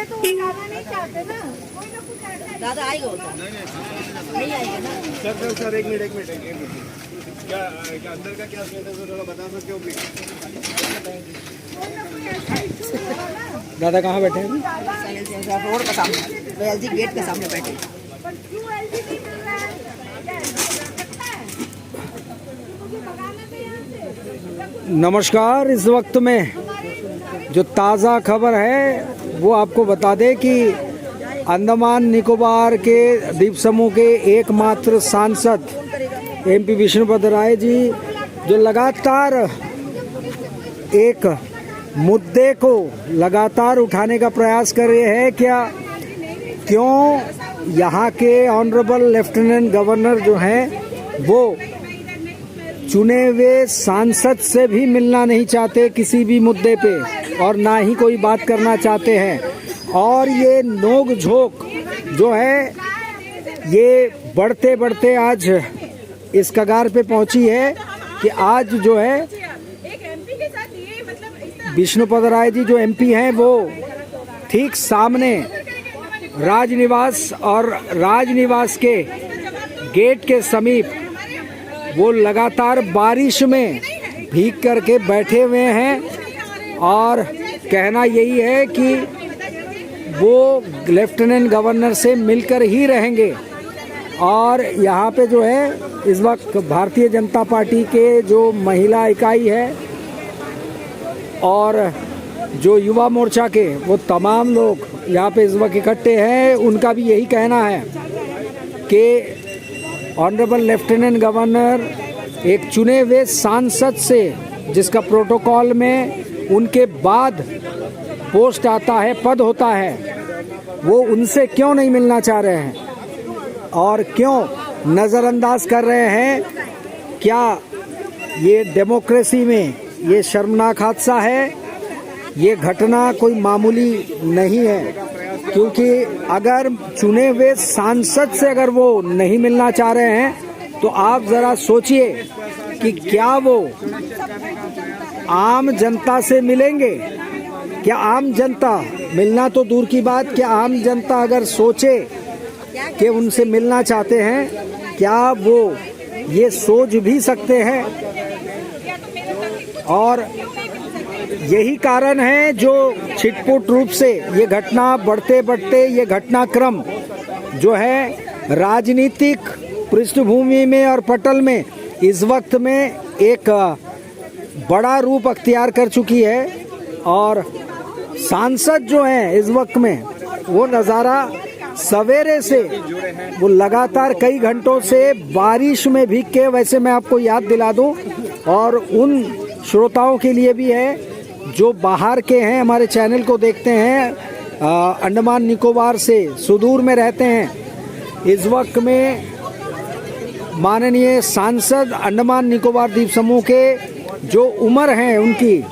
तो वो जाना नहीं चाहते ना, कोई ना कुछ ऐसा है। दादा आएगा होता नहीं आएगा ना। सर एक मिनट क्या अंदर का क्या स्टेटस है, थोड़ा बता सकते हो प्लीज? कोई ना कोई ऐसा इशू होगा ना। दादा कहाँ बैठे हैं? रोड का सामने, एलजी गेट के सामने बैठे। पर क्यों एलजी नहीं मिल रहा है? क्या ऐसा हो सकता है? मुझे भगाना था यहाँ से। नमस्कार। इस वक्त में जो ताज़ा खबर है वो आपको बता दें कि अंडमान निकोबार के द्वीप समूह के एकमात्र सांसद एमपी विष्णुपद राय जी जो लगातार एक मुद्दे को लगातार उठाने का प्रयास कर रहे हैं, क्यों यहाँ के ऑनरेबल लेफ्टिनेंट गवर्नर जो हैं वो चुने हुए सांसद से भी मिलना नहीं चाहते किसी भी मुद्दे पे, और ना ही कोई बात करना चाहते हैं। और ये नोक झोंक जो है ये बढ़ते बढ़ते आज इस कगार पे पहुंची है कि आज जो है विष्णुपद राय जी जो एमपी हैं वो ठीक सामने राजनिवास और राजनिवास के गेट के समीप वो लगातार बारिश में भीग करके बैठे हुए हैं और कहना यही है कि वो लेफ्टिनेंट गवर्नर से मिलकर ही रहेंगे। और यहाँ पे जो है इस वक्त भारतीय जनता पार्टी के जो महिला इकाई है और जो युवा मोर्चा के वो तमाम लोग यहाँ पे इस वक्त इकट्ठे हैं। उनका भी यही कहना है कि ऑनरेबल लेफ्टिनेंट गवर्नर एक चुने हुए सांसद से, जिसका प्रोटोकॉल में उनके बाद पोस्ट आता है, पद होता है, वो उनसे क्यों नहीं मिलना चाह रहे हैं और क्यों नज़रअंदाज कर रहे हैं। क्या ये डेमोक्रेसी में ये शर्मनाक हादसा है? ये घटना कोई मामूली नहीं है, क्योंकि अगर चुने हुए सांसद से अगर वो नहीं मिलना चाह रहे हैं तो आप ज़रा सोचिए कि क्या वो आम जनता से मिलेंगे? क्या आम जनता, मिलना तो दूर की बात, क्या आम जनता अगर सोचे कि उनसे मिलना चाहते हैं, क्या वो ये सोच भी सकते हैं? और यही कारण है जो छिटपुट रूप से ये घटना बढ़ते बढ़ते ये घटनाक्रम जो है राजनीतिक पृष्ठभूमि में और पटल में इस वक्त में एक बड़ा रूप अख्तियार कर चुकी है। और सांसद जो हैं इस वक्त में वो नज़ारा सवेरे से वो लगातार कई घंटों से बारिश में भीग के, वैसे मैं आपको याद दिला दूं और उन श्रोताओं के लिए भी है जो बाहर के हैं, हमारे चैनल को देखते हैं, अंडमान निकोबार से सुदूर में रहते हैं। इस वक्त में माननीय सांसद अंडमान निकोबार द्वीप समूह के जो उम्र है, उनकी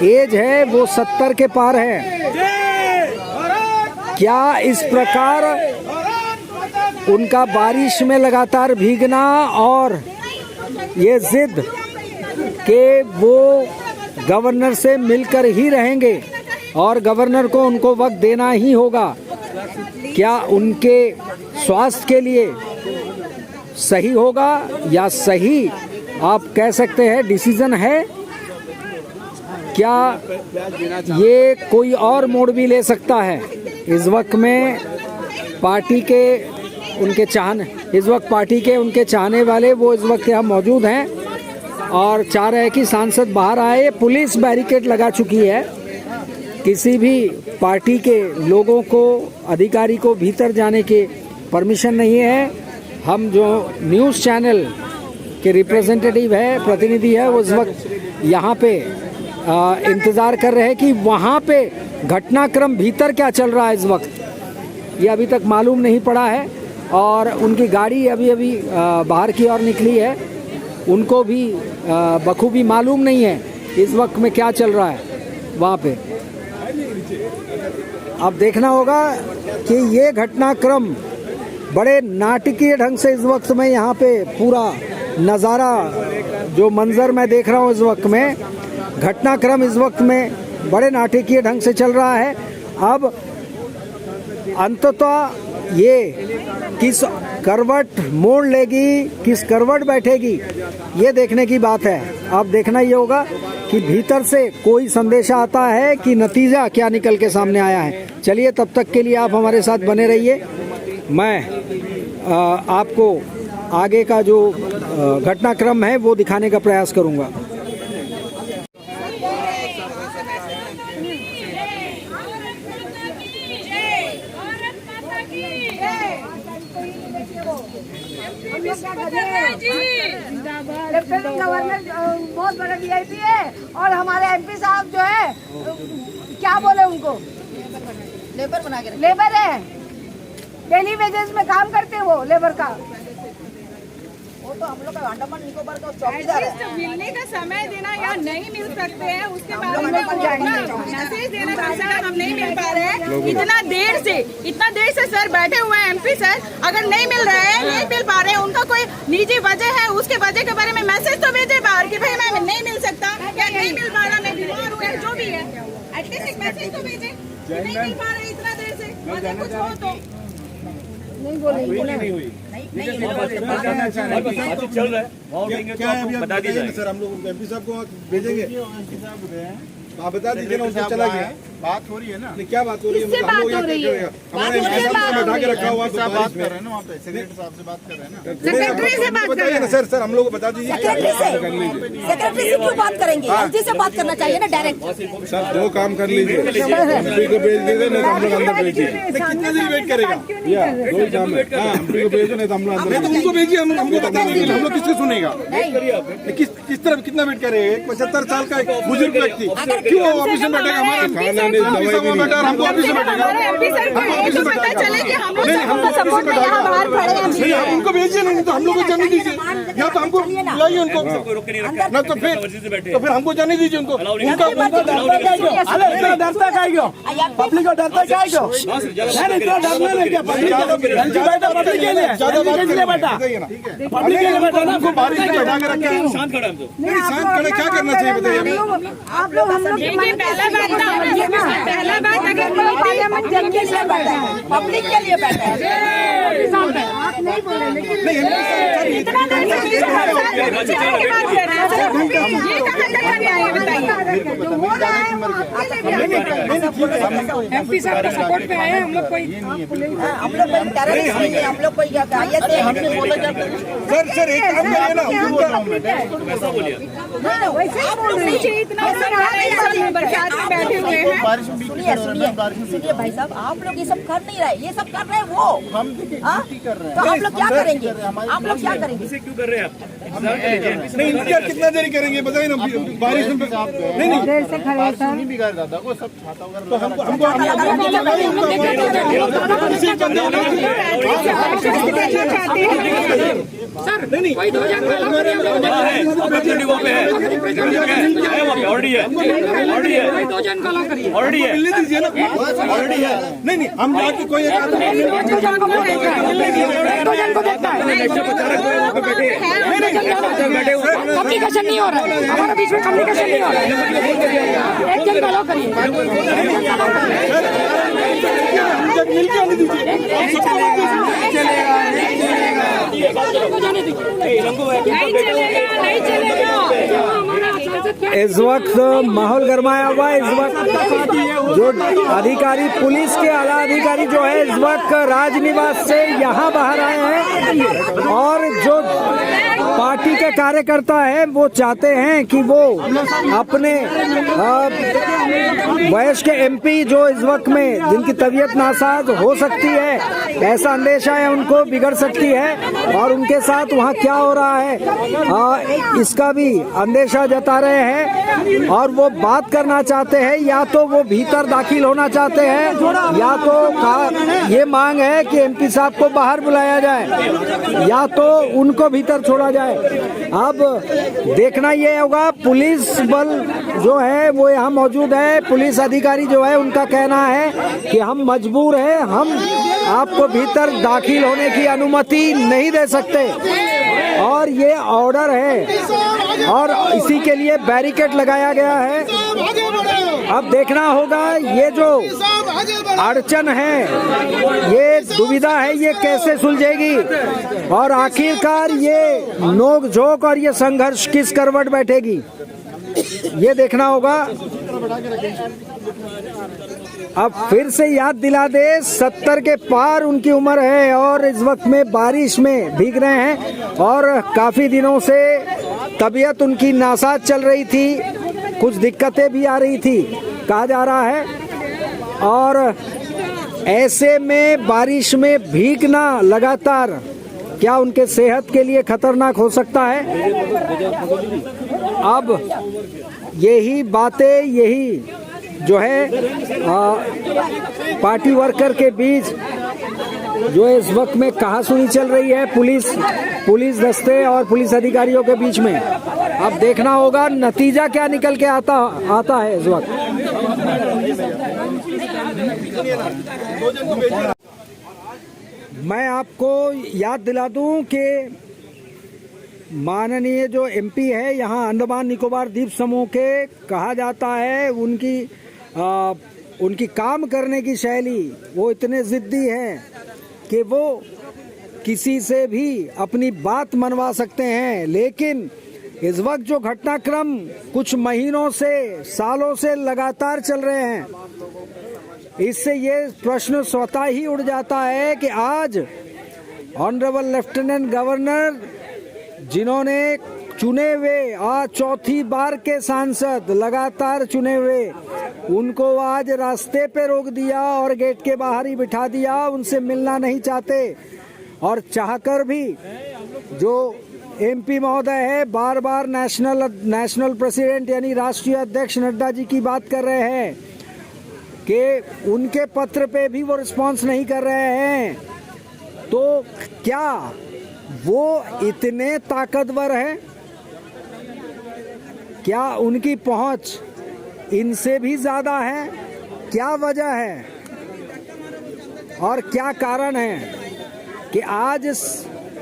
एज है वो 70 के पार है। क्या इस प्रकार उनका बारिश में लगातार भीगना और ये जिद कि वो गवर्नर से मिलकर ही रहेंगे और गवर्नर को उनको वक्त देना ही होगा, क्या उनके स्वास्थ्य के लिए सही होगा या सही आप कह सकते हैं डिसीजन है? क्या ये कोई और मोड़ भी ले सकता है? इस वक्त में पार्टी के उनके चाहने वाले वो इस वक्त यहाँ मौजूद हैं और चाह रहे हैं कि सांसद बाहर आए। पुलिस बैरिकेड लगा चुकी है, किसी भी पार्टी के लोगों को, अधिकारी को भीतर जाने की परमिशन नहीं है। हम जो न्यूज़ चैनल के रिप्रेजेंटेटिव है, प्रतिनिधि है, वो इस वक्त यहाँ पे इंतज़ार कर रहे हैं कि वहाँ पे घटनाक्रम भीतर क्या चल रहा है इस वक्त, ये अभी तक मालूम नहीं पड़ा है। और उनकी गाड़ी अभी बाहर की ओर निकली है, उनको भी बखूबी मालूम नहीं है इस वक्त में क्या चल रहा है वहाँ पे। अब देखना होगा कि ये घटनाक्रम बड़े नाटकीय ढंग से इस वक्त में यहाँ पे पूरा नज़ारा जो मंजर मैं देख रहा हूँ इस वक्त में, घटनाक्रम इस वक्त में बड़े नाटकीय ढंग से चल रहा है। अब अंततः ये किस करवट मोड़ लेगी, किस करवट बैठेगी, ये देखने की बात है। अब देखना ये होगा कि भीतर से कोई संदेशा आता है कि नतीजा क्या निकल के सामने आया है। चलिए, तब तक के लिए आप हमारे साथ बने रहिए। मैं आपको आगे का जो घटनाक्रम है वो दिखाने का प्रयास करूंगा। लेफ्टिनेंट गवर्नर बहुत बड़ा VIP है और हमारे MP साहब जो है क्या बोले उनको, लेबर बना के लेबर है, डेली वेजेस में काम करते हैं वो लेबर का। वो तो हम लोग का अंडमान निकोबार का चौकीदार है। मिलने का समय देना या नहीं मिल सकते हैं उसके बारे में मैसेज देना चाहते हम नहीं मिल पा रहे हैं। इतना देर से सर बैठे हुए हैं MP सर, अगर नहीं मिल रहे हैं, नहीं मिल पा रहे हैं, उनका कोई निजी वजह है, उसके वजह के बारे में मैसेज तो भेजे बाहर कि भाई मैं नहीं मिल सकता या नहीं मिल पा रहा, मैं बीमार हूँ, जो भी है एटलीस्ट एक मैसेज तो भेजे। नहीं मिल पा रहे इतना देर से, वजह कुछ हो तो नहीं बोलेंगे ना। चल रहा है क्या है, अभी बता दीजिए सर, हम लोग MP साहब को भेजेंगे। आप बता दीजिए ना, उससे चला गया। बात हो रही है ना, क्या बात हो रही है? किससे बात हो रही है? हमारे MP साहब को बैठा के रखा हुआ, बात कर रहे हैं ना, वहाँ पे सेक्रेटरी साहब से बात कर रहे हैं ना। सेक्रेटरी से बात कर रहे हैं सर। सर हम लोग को बता दीजिए। सेक्रेटरी से क्यों बात करेंगे? LG से बात करना चाहिए ना डायरेक्ट। सर दो काम कर लीजिए, MP को भेज दीजिए, नहीं तो हम लोग अंदर भेज दीजिए। कितने दिन वेट करेगा भैया? दो ही काम है। MP को भेजो, नहीं तो हम लोग अंदर। तो उनको भेजिए, हमको बता दीजिए, हम लोग किसको सुनेगा? किस तरह कितना वेट करेगा? 75 साल का एक बुजुर्ग व्यक्ति क्यों ऑफिस में बैठेगा? हमारा खाना नहीं, दवाई भी नहीं, हमको ऑफिस में बैठेगा। नहीं, आप उनको भेजिए, नहीं तो हम लोग को जाने दीजिए, या तो हमको बुलाइए उनको, ना तो फिर हमको जाने दीजिए उनको। उनका डरता क्या क्यों? पब्लिक को डरता क्या क्यों? इतना डरना नहीं क्या? पब्लिक के लिए बैठा, पब्लिक के लिए बैठा ना, हमको बारिश में बैठा के रखे। शांत खड़े क्या करना चाहिए बताइए? आप लोग हम लोग पहला बात अगर पार्लियामेंट जनता के लिए बैठा है, पब्लिक के लिए बैठा है। आप नहीं बोले, लेकिन MP साहब का सपोर्ट पे आए हैं हम लोग। कोई हम लोग कोई टेररिस्ट नहीं है, हम लोग कोई हमने बोला सर एक काम करिए ना, बरसात में बैठे हुए हैं। सुनिए भाई साहब, आप लोग ये सब कर नहीं रहे, ये सब कर रहे हैं वो। हम कर रहे हैं तो आप लोग क्या करेंगे? आप लोग क्या करेंगे? क्यों कर रहे हैं आप? नहीं इंतजार कितना देरी करेंगे बताइए ना, बारिश में नहीं देर से खड़े हैं सर। नहीं बिगाड़ दादा को, सब छाता वगैरह तो हमको सर नहीं नहीं हम जाके कोई कम्युनिकेशन नहीं हो रहा है, हमारे बीच में कम्युनिकेशन नहीं हो रहा है। एक जन का लो करिए, इस वक्त माहौल गरमाया हुआ है। इस वक्त जो अधिकारी, पुलिस के आला अधिकारी जो है, इस वक्त राजनिवास से यहाँ बाहर आए हैं और जो पार्टी के कार्यकर्ता है वो चाहते हैं कि वो अपने वयस्क MP जो इस वक्त में जिनकी तबीयत नासाज हो सकती है, ऐसा अंदेशा है उनको बिगड़ सकती है और उनके साथ वहाँ क्या हो रहा है इसका भी अंदेशा जता रहे हैं और वो बात करना चाहते हैं। या तो वो भीतर दाखिल होना चाहते हैं या तो ये मांग है कि MP साहब को बाहर बुलाया जाए या तो उनको भीतर छोड़ा जाए। अब देखना ये होगा, पुलिस बल जो है वो यहाँ मौजूद है। पुलिस अधिकारी जो है उनका कहना है कि हम मजबूर हैं, हम आपको भीतर दाखिल होने की अनुमति नहीं दे सकते और ये ऑर्डर है और इसी के लिए बैरिकेड लगाया गया है। अब देखना होगा ये जो अड़चन है, ये दुविधा है, ये कैसे सुलझेगी और आखिरकार ये नोक-झोंक और ये संघर्ष किस करवट बैठेगी, ये देखना होगा। अब फिर से याद दिला दे, 70 के पार उनकी उम्र है और इस वक्त में बारिश में भीग रहे हैं और काफी दिनों से तबीयत उनकी नासाज चल रही थी, कुछ दिक्कतें भी आ रही थी कहा जा रहा है। और ऐसे में बारिश में भीगना लगातार क्या उनके सेहत के लिए खतरनाक हो सकता है। अब यही बातें, यही जो है पार्टी वर्कर के बीच जो इस वक्त में कहासुनी चल रही है पुलिस दस्ते और पुलिस अधिकारियों के बीच में। अब देखना होगा नतीजा क्या निकल के आता है इस वक्त। मैं आपको याद दिला दूं कि माननीय जो एमपी है यहाँ अंडमान निकोबार द्वीप समूह के, कहा जाता है उनकी काम करने की शैली, वो इतने जिद्दी हैं कि वो किसी से भी अपनी बात मनवा सकते हैं। लेकिन इस वक्त जो घटनाक्रम कुछ महीनों से, सालों से लगातार चल रहे हैं, इससे ये प्रश्न स्वतः ही उड़ जाता है कि आज ऑनरेबल लेफ्टिनेंट गवर्नर, जिन्होंने चुने हुए आज चौथी बार के सांसद लगातार चुने हुए, उनको आज रास्ते पे रोक दिया और गेट के बाहर ही बिठा दिया, उनसे मिलना नहीं चाहते। और चाहकर भी जो एमपी महोदय है बार बार नेशनल प्रेसिडेंट यानी राष्ट्रीय अध्यक्ष नड्डा जी की बात कर रहे हैं कि उनके पत्र पे भी वो रिस्पांस नहीं कर रहे हैं। तो क्या वो इतने ताकतवर हैं? क्या उनकी पहुंच इनसे भी ज्यादा है? क्या वजह है और क्या कारण है कि आज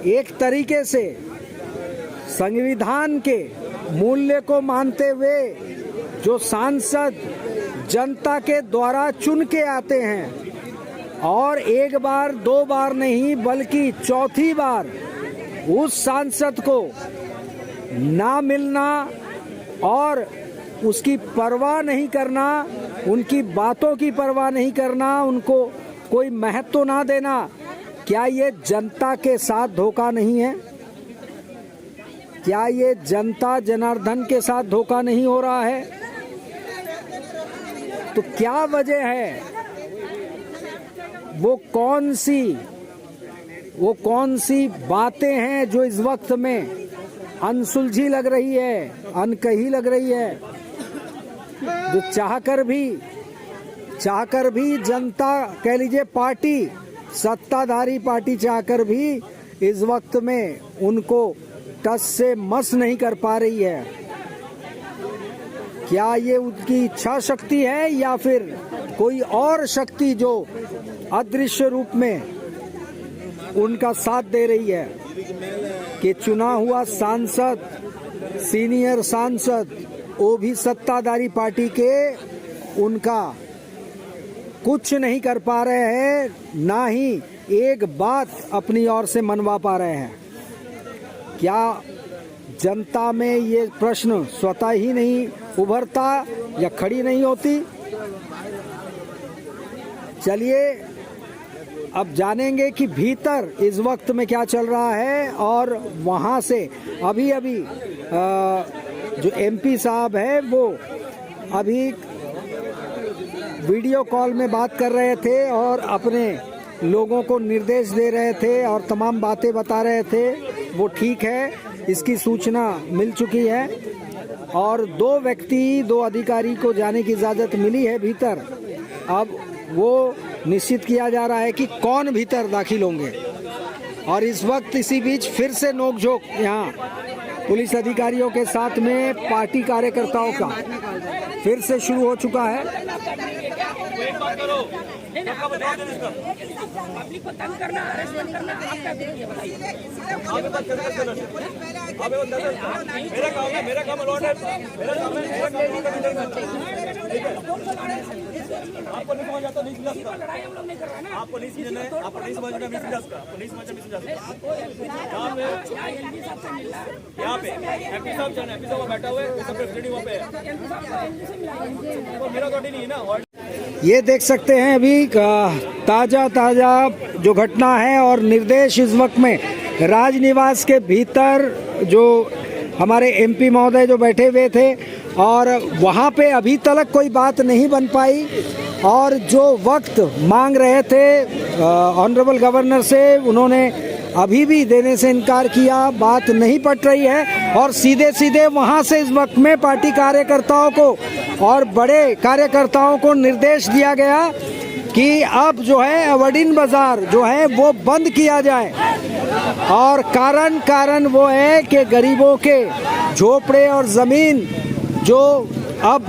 एक तरीके से संविधान के मूल्य को मानते हुए जो सांसद जनता के द्वारा चुन के आते हैं और एक बार दो बार नहीं बल्कि चौथी बार उस सांसद को ना मिलना और उसकी परवाह नहीं करना, उनकी बातों की परवाह नहीं करना, उनको कोई महत्व ना देना, क्या ये जनता के साथ धोखा नहीं है? क्या ये जनता जनार्दन के साथ धोखा नहीं हो रहा है? तो क्या वजह है? वो कौन सी बातें हैं जो इस वक्त में अनसुलझी लग रही है, अनकही लग रही है, जो चाहकर भी जनता, कह लीजिए पार्टी, सत्ताधारी पार्टी चाहकर भी इस वक्त में उनको टस से मस नहीं कर पा रही है? क्या ये उनकी इच्छा शक्ति है या फिर कोई और शक्ति जो अदृश्य रूप में उनका साथ दे रही है कि चुना हुआ सांसद, सीनियर सांसद, वो भी सत्ताधारी पार्टी के, उनका कुछ नहीं कर पा रहे हैं, ना ही एक बात अपनी ओर से मनवा पा रहे हैं? क्या जनता में ये प्रश्न स्वतः ही नहीं उभरता या खड़ी नहीं होती? चलिए अब जानेंगे कि भीतर इस वक्त में क्या चल रहा है। और वहाँ से अभी जो एमपी साहब है वो अभी वीडियो कॉल में बात कर रहे थे और अपने लोगों को निर्देश दे रहे थे और तमाम बातें बता रहे थे। वो ठीक है, इसकी सूचना मिल चुकी है और दो अधिकारी को जाने की इजाज़त मिली है भीतर। अब वो निश्चित किया जा रहा है कि कौन भीतर दाखिल होंगे। और इस वक्त इसी बीच फिर से नोकझोंक यहाँ पुलिस अधिकारियों के साथ में पार्टी कार्यकर्ताओं का फिर से शुरू हो चुका है। पब्लिक को तंग करना, हरासमेंट करना, आप क्या करेंगे बताइए? मेरा काम है, मेरा काम है। आपको नहीं समझ आता, नहीं समझ सकता। आपको नहीं समझना है, आपको नहीं समझना, नहीं समझ सकता, आपको नहीं समझना, नहीं समझ सकता। यहाँ पे एमपी साहब जाना, एमपी साहब बैठा हुआ है, सब प्रेसिडेंट वहाँ पे है, तो मेरा तो नहीं है ना। ये देख सकते हैं अभी ताज़ा जो घटना है और निर्देश इस वक्त में राजनिवास के भीतर जो हमारे एमपी महोदय जो बैठे हुए थे और वहाँ पे अभी तक कोई बात नहीं बन पाई और जो वक्त मांग रहे थे ऑनरेबल गवर्नर से उन्होंने अभी भी देने से इनकार किया, बात नहीं पट रही है और सीधे सीधे वहाँ से इस वक्त में पार्टी कार्यकर्ताओं को और बड़े कार्यकर्ताओं को निर्देश दिया गया कि अब जो है अवडिन बाजार जो है वो बंद किया जाए और कारण वो है कि गरीबों के झोपड़े और ज़मीन जो अब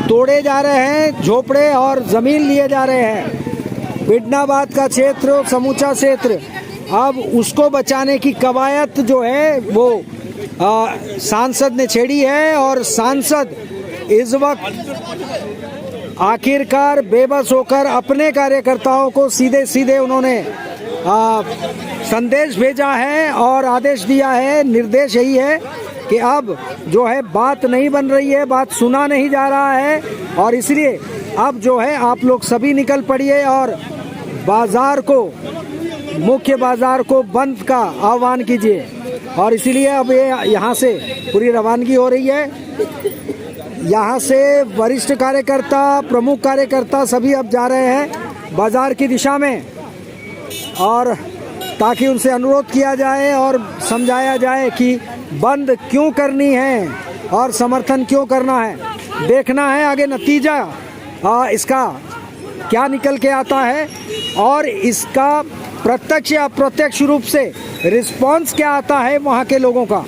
तोड़े जा रहे हैं, झोपड़े और ज़मीन लिए जा रहे हैं। बिडनाबाद का क्षेत्र, समूचा क्षेत्र, अब उसको बचाने की कवायद जो है वो सांसद ने छेड़ी है और सांसद इस वक्त आखिरकार बेबस होकर अपने कार्यकर्ताओं को सीधे उन्होंने संदेश भेजा है और आदेश दिया है, निर्देश यही है कि अब जो है बात नहीं बन रही है, बात सुना नहीं जा रहा है और इसलिए अब जो है आप लोग सभी निकल पड़िए और बाजार को, मुख्य बाजार को बंद का आह्वान कीजिए। और इसीलिए अब ये यहाँ से पूरी रवानगी हो रही है। यहाँ से वरिष्ठ कार्यकर्ता, प्रमुख कार्यकर्ता सभी अब जा रहे हैं बाजार की दिशा में और ताकि उनसे अनुरोध किया जाए और समझाया जाए कि बंद क्यों करनी है और समर्थन क्यों करना है। देखना है आगे नतीजा इसका क्या निकल के आता है और इसका प्रत्यक्ष या अप्रत्यक्ष रूप से रिस्पांस क्या आता है वहाँ के लोगों का।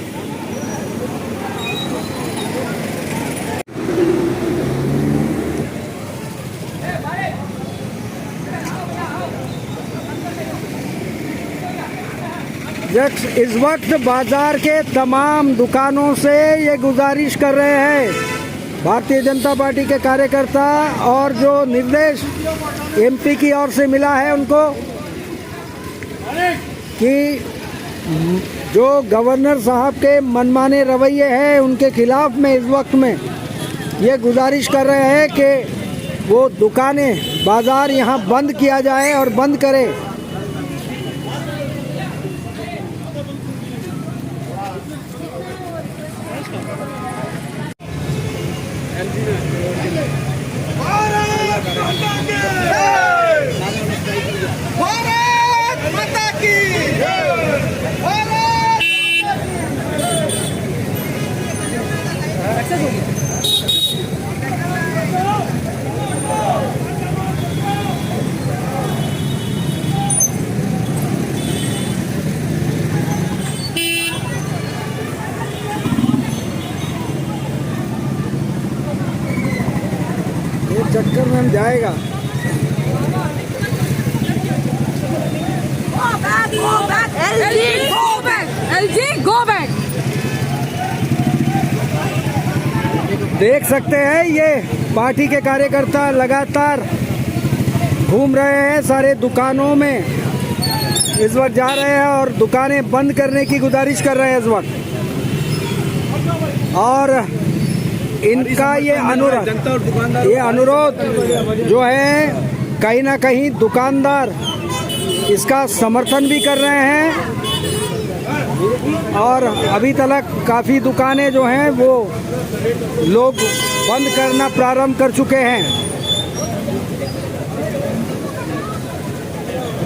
इस वक्त बाजार के तमाम दुकानों से ये गुजारिश कर रहे हैं भारतीय जनता पार्टी के कार्यकर्ता और जो निर्देश एमपी की ओर से मिला है उनको कि जो गवर्नर साहब के मनमाने रवैये हैं उनके खिलाफ में इस वक्त में ये गुजारिश कर रहे हैं कि वो दुकानें, बाजार यहाँ बंद किया जाए और बंद करे। चक्कर में हम जाएगा। LG go back। देख सकते हैं ये पार्टी के कार्यकर्ता लगातार घूम रहे हैं, सारे दुकानों में इस वक्त जा रहे हैं और दुकानें बंद करने की गुजारिश कर रहे हैं इस वक्त। और इनका ये अनुरोध जो है कहीं ना कहीं दुकानदार इसका समर्थन भी कर रहे हैं और अभी तक काफ़ी दुकानें जो हैं वो लोग बंद करना प्रारंभ कर चुके हैं।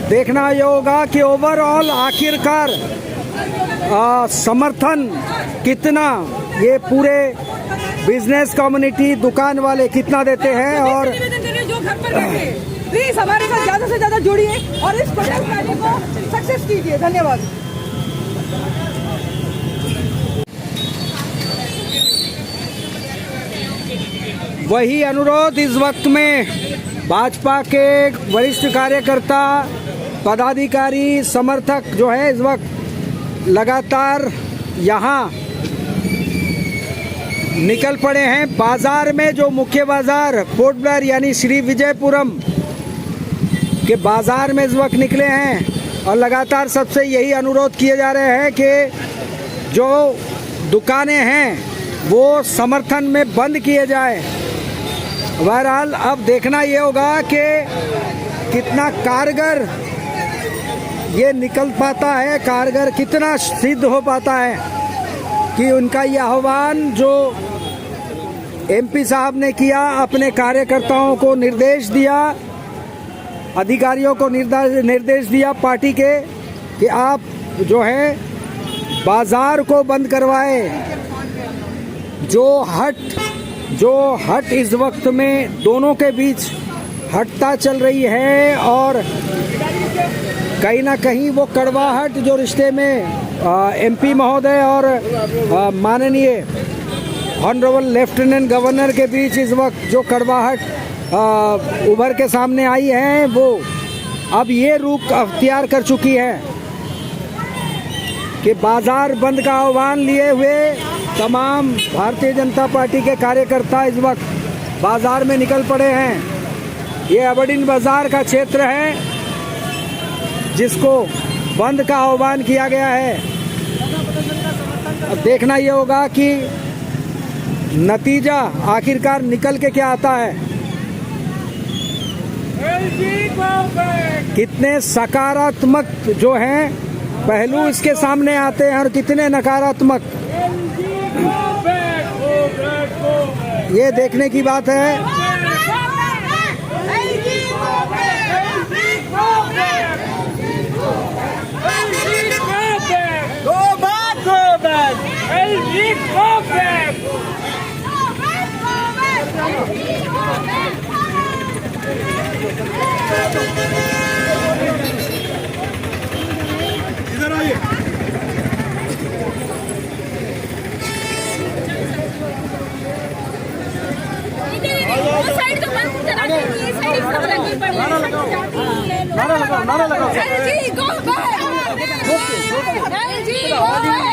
देखना ये होगा कि ओवरऑल आखिरकार समर्थन कितना ये पूरे बिजनेस कम्युनिटी, दुकान वाले कितना देते हैं। और जो घर पर बैठे प्लीज हमारे साथ ज्यादा से ज्यादा जुड़िए और इस प्रोटेस्ट रैली को सक्सेस कीजिए। धन्यवाद। वही अनुरोध इस वक्त में भाजपा के वरिष्ठ कार्यकर्ता, पदाधिकारी, समर्थक जो है इस वक्त लगातार यहाँ निकल पड़े हैं बाजार में। जो मुख्य बाजार पोर्ट ब्लेयर यानी श्री विजयपुरम के बाजार में इस वक्त निकले हैं और लगातार सबसे यही अनुरोध किए जा रहे हैं कि जो दुकानें हैं वो समर्थन में बंद किए जाए। बहरहाल अब देखना ये होगा कि कितना कारगर ये निकल पाता है, कारगर कितना सिद्ध हो पाता है कि उनका ये आह्वान जो एमपी साहब ने किया, अपने कार्यकर्ताओं को निर्देश दिया, अधिकारियों को निर्देश दिया पार्टी के कि आप जो है बाजार को बंद करवाए। जो हट इस वक्त में दोनों के बीच हटता चल रही है और कहीं ना कहीं वो कड़वाहट जो रिश्ते में एमपी महोदय और माननीय ऑनरेबल लेफ्टिनेंट गवर्नर के बीच इस वक्त जो कड़वाहट उभर के सामने आई है वो अब ये रूप अख्तियार कर चुकी है कि बाजार बंद का आह्वान लिए हुए तमाम भारतीय जनता पार्टी के कार्यकर्ता इस वक्त बाजार में निकल पड़े हैं। ये अबडिन बाजार का क्षेत्र है जिसको बंद का आह्वान किया गया है। अब देखना ये होगा कि नतीजा आखिरकार निकल के क्या आता है, कितने सकारात्मक जो हैं पहलू इसके सामने आते हैं और कितने नकारात्मक, ये देखने की बात है। इधर आइए। साइड तो बंद करा के ये साइड सब लगी पड़ी है। नारा लगाओ। जी गो बैक। जी गो बैक।